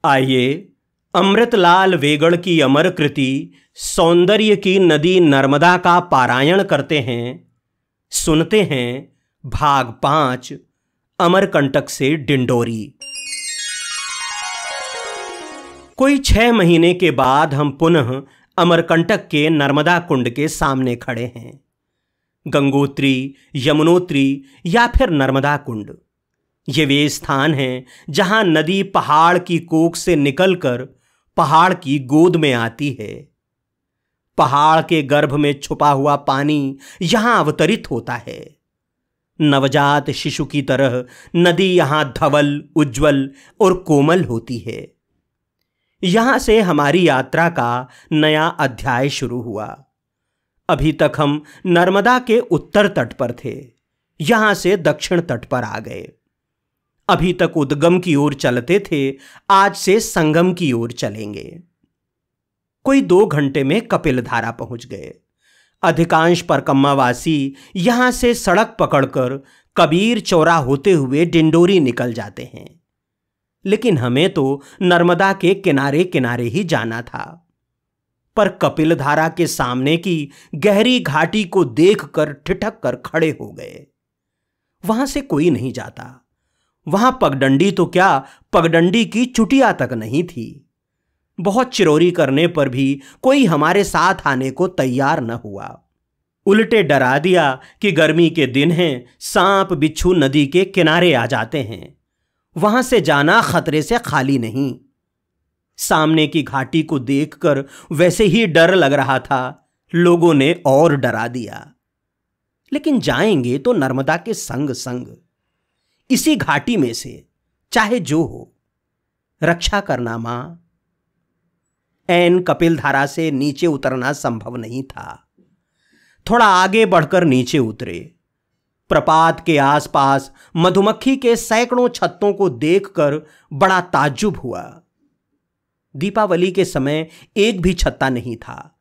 आइए अमृतलाल वेगड़ की अमर कृति सौंदर्य की नदी नर्मदा का पारायण करते हैं। सुनते हैं भाग 5 अमरकंटक से डिंडोरी। कोई 6 महीने के बाद हम पुनः अमरकंटक के नर्मदा कुंड के सामने खड़े हैं। गंगोत्री, यमुनोत्री या फिर नर्मदा कुंड, ये वे स्थान हैं जहां नदी पहाड़ की कोख से निकलकर पहाड़ की गोद में आती है। पहाड़ के गर्भ में छुपा हुआ पानी यहां अवतरित होता है। नवजात शिशु की तरह नदी यहां धवल, उज्जवल और कोमल होती है। यहां से हमारी यात्रा का नया अध्याय शुरू हुआ। अभी तक हम नर्मदा के उत्तर तट पर थे, यहां से दक्षिण तट पर आ गए। अभी तक उद्गम की ओर चलते थे, आज से संगम की ओर चलेंगे। कोई 2 घंटे में कपिलधारा पहुंच गए। अधिकांश परकम्मावासी यहां से सड़क पकड़कर कबीर चौरा होते हुए डिंडोरी निकल जाते हैं, लेकिन हमें तो नर्मदा के किनारे किनारे ही जाना था। पर कपिलधारा के सामने की गहरी घाटी को देखकर ठिठक कर खड़े हो गए। वहां से कोई नहीं जाता। वहां पगडंडी तो क्या, पगडंडी की चुटिया तक नहीं थी। बहुत चिरौरी करने पर भी कोई हमारे साथ आने को तैयार न हुआ। उल्टे डरा दिया कि गर्मी के दिन हैं, सांप बिच्छू नदी के किनारे आ जाते हैं, वहां से जाना खतरे से खाली नहीं। सामने की घाटी को देखकर वैसे ही डर लग रहा था, लोगों ने और डरा दिया। लेकिन जाएंगे तो नर्मदा के संग संग, इसी घाटी में से, चाहे जो हो। रक्षा करना मां। ऐन कपिलधारा से नीचे उतरना संभव नहीं था। थोड़ा आगे बढ़कर नीचे उतरे। प्रपात के आसपास मधुमक्खी के सैकड़ों छत्तों को देखकर बड़ा ताज्जुब हुआ। दीपावली के समय एक भी छत्ता नहीं था।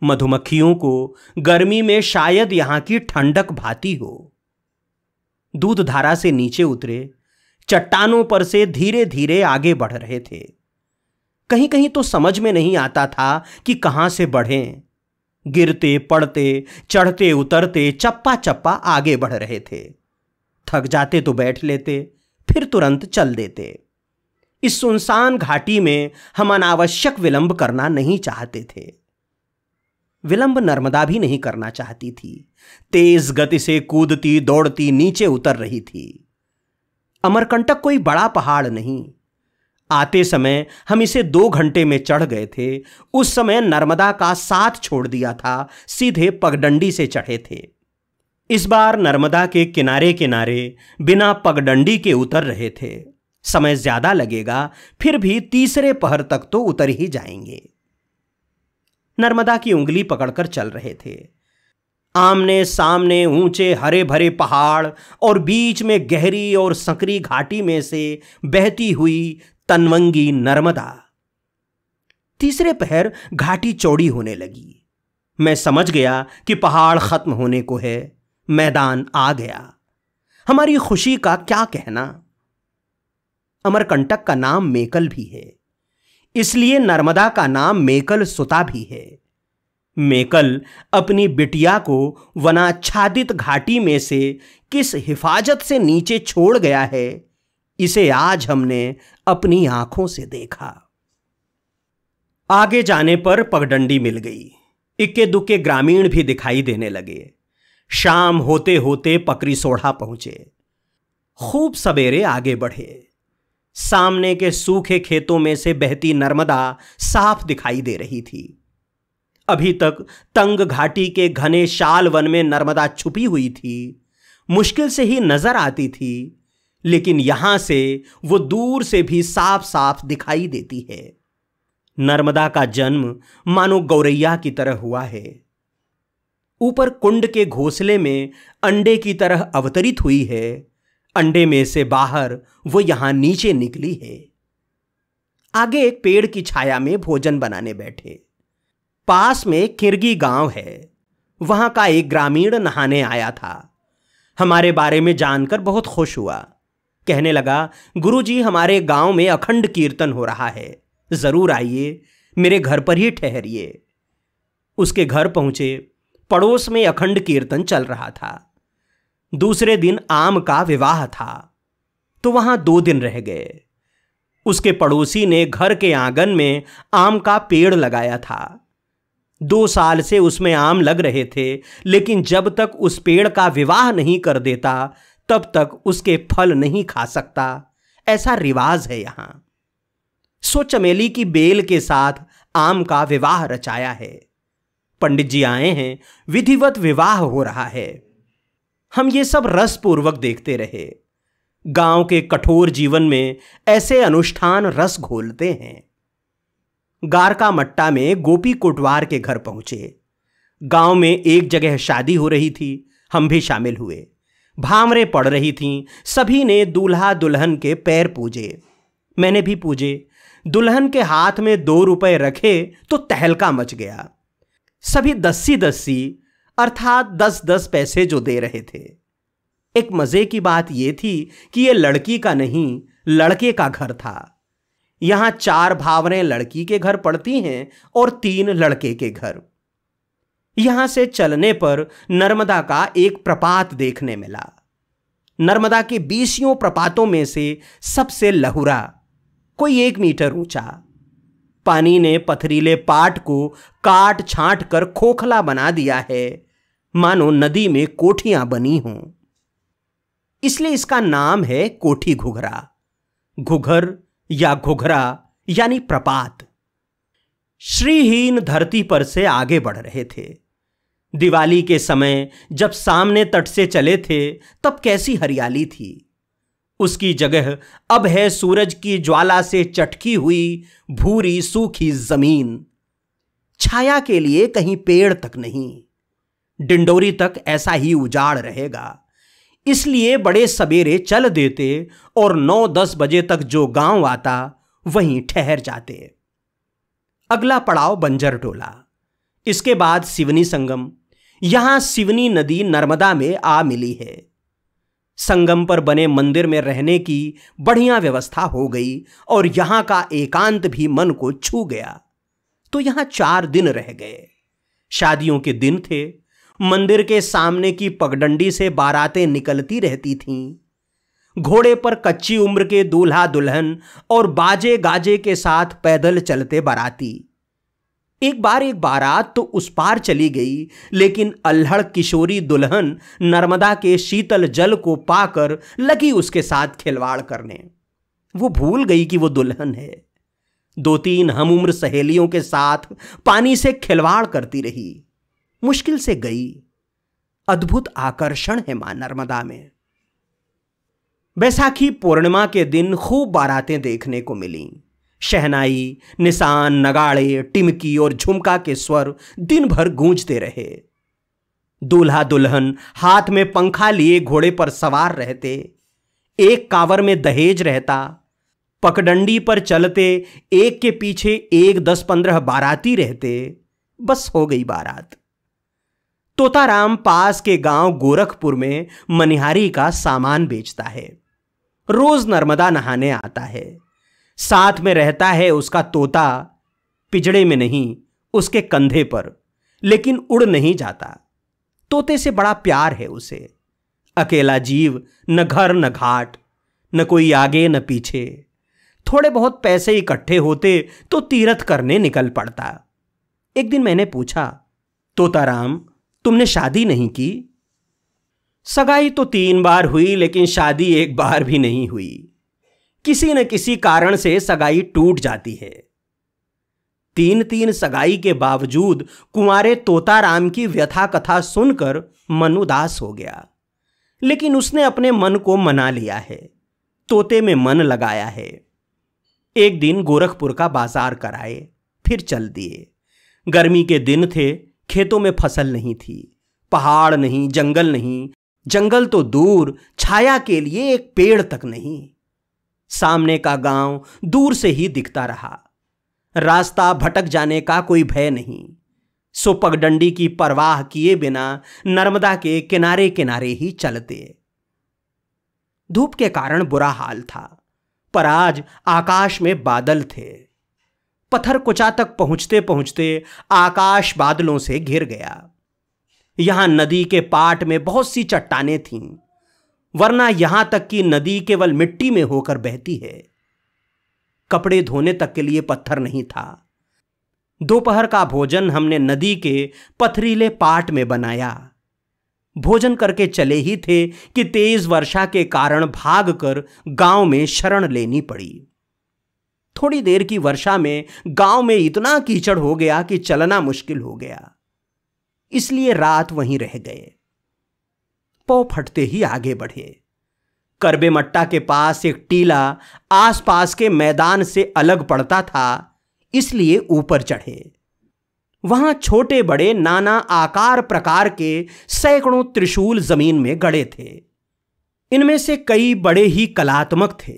मधुमक्खियों को गर्मी में शायद यहां की ठंडक भाती हो। दूध धारा से नीचे उतरे, चट्टानों पर से धीरे धीरे आगे बढ़ रहे थे। कहीं कहीं तो समझ में नहीं आता था कि कहां से बढ़ें। गिरते पड़ते, चढ़ते उतरते, चप्पा चप्पा आगे बढ़ रहे थे। थक जाते तो बैठ लेते, फिर तुरंत चल देते। इस सुनसान घाटी में हम अनावश्यक विलंब करना नहीं चाहते थे। विलंब नर्मदा भी नहीं करना चाहती थी। तेज गति से कूदती दौड़ती नीचे उतर रही थी। अमरकंटक कोई बड़ा पहाड़ नहीं। आते समय हम इसे 2 घंटे में चढ़ गए थे। उस समय नर्मदा का साथ छोड़ दिया था, सीधे पगडंडी से चढ़े थे। इस बार नर्मदा के किनारे किनारे बिना पगडंडी के उतर रहे थे। समय ज्यादा लगेगा, फिर भी तीसरे पहर तक तो उतर ही जाएंगे। नर्मदा की उंगली पकड़कर चल रहे थे। आमने सामने ऊंचे हरे भरे पहाड़ और बीच में गहरी और संकरी घाटी में से बहती हुई तनवंगी नर्मदा। तीसरे पहर घाटी चौड़ी होने लगी। मैं समझ गया कि पहाड़ खत्म होने को है, मैदान आ गया। हमारी खुशी का क्या कहना। अमरकंटक का नाम मेकल भी है, इसलिए नर्मदा का नाम मेकल सुता भी है। मेकल अपनी बिटिया को वनाच्छादित घाटी में से किस हिफाजत से नीचे छोड़ गया है, इसे आज हमने अपनी आंखों से देखा। आगे जाने पर पगडंडी मिल गई। इक्के दुक्के ग्रामीण भी दिखाई देने लगे। शाम होते होते पकरी सोढ़ा पहुंचे। खूब सवेरे आगे बढ़े। सामने के सूखे खेतों में से बहती नर्मदा साफ दिखाई दे रही थी। अभी तक तंग घाटी के घने शाल वन में नर्मदा छुपी हुई थी, मुश्किल से ही नजर आती थी, लेकिन यहां से वो दूर से भी साफ साफ दिखाई देती है। नर्मदा का जन्म मानो गौरैया की तरह हुआ है। ऊपर कुंड के घोंसले में अंडे की तरह अवतरित हुई है। अंडे में से बाहर वो यहां नीचे निकली है। आगे एक पेड़ की छाया में भोजन बनाने बैठे। पास में किरगी गांव है, वहां का एक ग्रामीण नहाने आया था। हमारे बारे में जानकर बहुत खुश हुआ। कहने लगा, गुरुजी हमारे गांव में अखंड कीर्तन हो रहा है, जरूर आइए, मेरे घर पर ही ठहरिए। उसके घर पहुंचे। पड़ोस में अखंड कीर्तन चल रहा था। दूसरे दिन आम का विवाह था, तो वहां 2 दिन रह गए। उसके पड़ोसी ने घर के आंगन में आम का पेड़ लगाया था। 2 साल से उसमें आम लग रहे थे, लेकिन जब तक उस पेड़ का विवाह नहीं कर देता तब तक उसके फल नहीं खा सकता, ऐसा रिवाज है यहां। सो चमेली की बेल के साथ आम का विवाह रचाया है। पंडित जी आए हैं, विधिवत विवाह हो रहा है। हम ये सब रसपूर्वक देखते रहे। गांव के कठोर जीवन में ऐसे अनुष्ठान रस घोलते हैं। गारका मट्टा में गोपी कोटवार के घर पहुंचे। गांव में एक जगह शादी हो रही थी, हम भी शामिल हुए। भामरे पड़ रही थीं, सभी ने दूल्हा दुल्हन के पैर पूजे, मैंने भी पूजे। दुल्हन के हाथ में 2 रुपए रखे तो तहलका मच गया। सभी 10 अर्थात 10 पैसे जो दे रहे थे। एक मजे की बात यह थी कि यह लड़की का नहीं, लड़के का घर था। यहां 4 भावरें लड़की के घर पड़ती हैं और 3 लड़के के घर। यहां से चलने पर नर्मदा का एक प्रपात देखने मिला। नर्मदा के 20 प्रपातों में से सबसे लहुरा, कोई 1 मीटर ऊंचा। पानी ने पथरीले पाट को काट छांट कर खोखला बना दिया है, मानो नदी में कोठियां बनी हों। इसलिए इसका नाम है कोठी घुघरा। घुघर या घुघरा यानी प्रपात। श्रीहीन धरती पर से आगे बढ़ रहे थे। दिवाली के समय जब सामने तट से चले थे तब कैसी हरियाली थी। उसकी जगह अब है सूरज की ज्वाला से चटकी हुई भूरी सूखी जमीन। छाया के लिए कहीं पेड़ तक नहीं। डिंडोरी तक ऐसा ही उजाड़ रहेगा। इसलिए बड़े सवेरे चल देते और 9-10 बजे तक जो गांव आता वहीं ठहर जाते। अगला पड़ाव बंजर टोला, इसके बाद सिवनी संगम। यहां सिवनी नदी नर्मदा में आ मिली है। संगम पर बने मंदिर में रहने की बढ़िया व्यवस्था हो गई और यहां का एकांत भी मन को छू गया, तो यहां 4 दिन रह गए। शादियों के दिन थे। मंदिर के सामने की पगडंडी से बारातें निकलती रहती थीं। घोड़े पर कच्ची उम्र के दूल्हा दुल्हन और बाजे गाजे के साथ पैदल चलते बाराती। एक बार एक बारात तो उस पार चली गई, लेकिन अल्हड़ किशोरी दुल्हन नर्मदा के शीतल जल को पाकर लगी उसके साथ खिलवाड़ करने। वो भूल गई कि वो दुल्हन है। 2-3 हम उम्र सहेलियों के साथ पानी से खिलवाड़ करती रही। मुश्किल से गई। अद्भुत आकर्षण है मां नर्मदा में। बैसाखी पूर्णिमा के दिन खूब बारातें देखने को मिलीं। शहनाई, निशान, नगाड़े, टिमकी और झुमका के स्वर दिन भर गूंजते रहे। दूल्हा दुल्हन हाथ में पंखा लिए घोड़े पर सवार रहते। एक कांवर में दहेज रहता। पगडंडी पर चलते एक के पीछे एक 10-15 बाराती रहते। बस हो गई बारात। तोताराम पास के गांव गोरखपुर में मनिहारी का सामान बेचता है। रोज नर्मदा नहाने आता है। साथ में रहता है उसका तोता, पिजड़े में नहीं, उसके कंधे पर, लेकिन उड़ नहीं जाता। तोते से बड़ा प्यार है उसे। अकेला जीव, न घर न घाट, न कोई आगे न पीछे। थोड़े बहुत पैसे इकट्ठे होते तो तीर्थ करने निकल पड़ता। एक दिन मैंने पूछा, तोताराम तुमने शादी नहीं की? सगाई तो 3 बार हुई, लेकिन शादी एक बार भी नहीं हुई। किसी न किसी कारण से सगाई टूट जाती है। 3 सगाई के बावजूद कुंवारे तोताराम की व्यथा कथा सुनकर मन उदास हो गया, लेकिन उसने अपने मन को मना लिया है। तोते में मन लगाया है। एक दिन गोरखपुर का बाजार कराए, फिर चल दिए। गर्मी के दिन थे, खेतों में फसल नहीं थी। पहाड़ नहीं, जंगल नहीं, जंगल तो दूर, छाया के लिए एक पेड़ तक नहीं। सामने का गांव दूर से ही दिखता रहा। रास्ता भटक जाने का कोई भय नहीं। सो पगडंडी की परवाह किए बिना नर्मदा के किनारे किनारे ही चलते। धूप के कारण बुरा हाल था, पर आज आकाश में बादल थे। पत्थर कुचा तक पहुंचते पहुंचते आकाश बादलों से घिर गया। यहां नदी के पाट में बहुत सी चट्टानें थीं, वरना यहां तक कि नदी केवल मिट्टी में होकर बहती है। कपड़े धोने तक के लिए पत्थर नहीं था। दोपहर का भोजन हमने नदी के पथरीले पाट में बनाया। भोजन करके चले ही थे कि तेज वर्षा के कारण भागकर गांव में शरण लेनी पड़ी। थोड़ी देर की वर्षा में गांव में इतना कीचड़ हो गया कि चलना मुश्किल हो गया, इसलिए रात वहीं रह गए। पौ फटते ही आगे बढ़े। करबे मट्टा के पास एक टीला आसपास के मैदान से अलग पड़ता था, इसलिए ऊपर चढ़े। वहां छोटे बड़े नाना आकार प्रकार के सैकड़ों त्रिशूल जमीन में गड़े थे। इनमें से कई बड़े ही कलात्मक थे।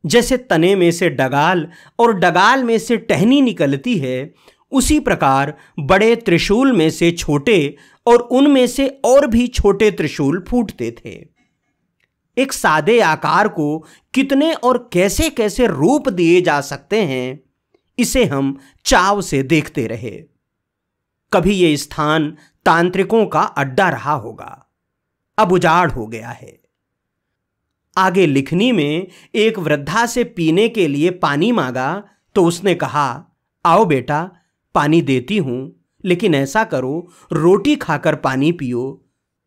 जैसे तने में से डगाल और डगाल में से टहनी निकलती है, उसी प्रकार बड़े त्रिशूल में से छोटे और उनमें से और भी छोटे त्रिशूल फूटते थे। एक सादे आकार को कितने और कैसे कैसे रूप दिए जा सकते हैं, इसे हम चाव से देखते रहे। कभी ये स्थान तांत्रिकों का अड्डा रहा होगा, अब उजाड़ हो गया है। आगे लिखनी में एक वृद्धा से पीने के लिए पानी मांगा तो उसने कहा, आओ बेटा पानी देती हूं, लेकिन ऐसा करो रोटी खाकर पानी पियो।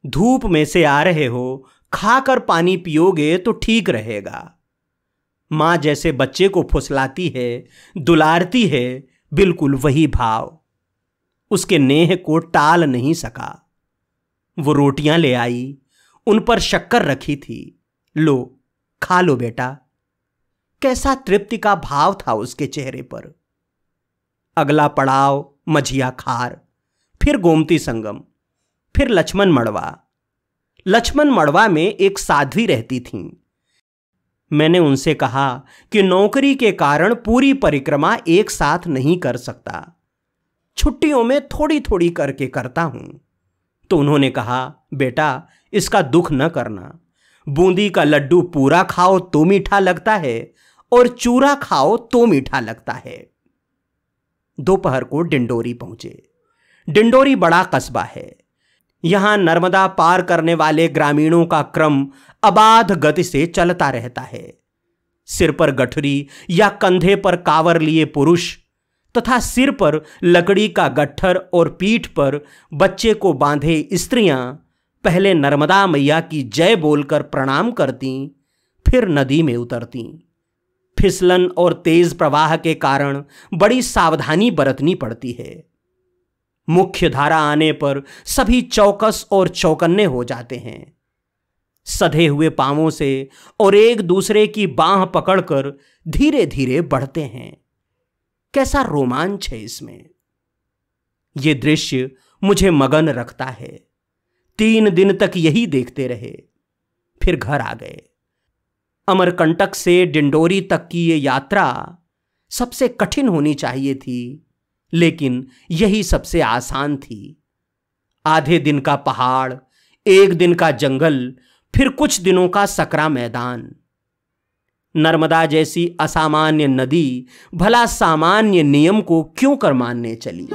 धूप में से आ रहे हो, खाकर पानी पियोगे तो ठीक रहेगा। मां जैसे बच्चे को फुसलाती है, दुलारती है, बिल्कुल वही भाव। उसके नेह को टाल नहीं सका। वो रोटियां ले आई, उन पर शक्कर रखी थी। लो खा लो बेटा। कैसा तृप्ति का भाव था उसके चेहरे पर। अगला पड़ाव मझिया खार, फिर गोमती संगम, फिर लक्ष्मण मड़वा। लक्ष्मण मड़वा में एक साध्वी रहती थीं। मैंने उनसे कहा कि नौकरी के कारण पूरी परिक्रमा एक साथ नहीं कर सकता, छुट्टियों में थोड़ी थोड़ी करके करता हूं। तो उन्होंने कहा, बेटा इसका दुख न करना। बूंदी का लड्डू पूरा खाओ तो मीठा लगता है, और चूरा खाओ तो मीठा लगता है। दोपहर को डिंडोरी पहुंचे। डिंडोरी बड़ा कस्बा है। यहां नर्मदा पार करने वाले ग्रामीणों का क्रम अबाध गति से चलता रहता है। सिर पर गठरी या कंधे पर कावर लिए पुरुष तथा सिर पर लकड़ी का गट्ठर और पीठ पर बच्चे को बांधे स्त्रियां पहले नर्मदा मैया की जय बोलकर प्रणाम करती, फिर नदी में उतरती। फिसलन और तेज प्रवाह के कारण बड़ी सावधानी बरतनी पड़ती है। मुख्य धारा आने पर सभी चौकस और चौकन्ने हो जाते हैं। सधे हुए पांवों से और एक दूसरे की बांह पकड़कर धीरे धीरे बढ़ते हैं। कैसा रोमांच है इसमें। यह दृश्य मुझे मगन रखता है। 3 दिन तक यही देखते रहे, फिर घर आ गए। अमरकंटक से डिंडोरी तक की ये यात्रा सबसे कठिन होनी चाहिए थी, लेकिन यही सबसे आसान थी। आधे दिन का पहाड़, 1 दिन का जंगल, फिर कुछ दिनों का सकरा मैदान। नर्मदा जैसी असामान्य नदी भला सामान्य नियम को क्यों कर मानने चली।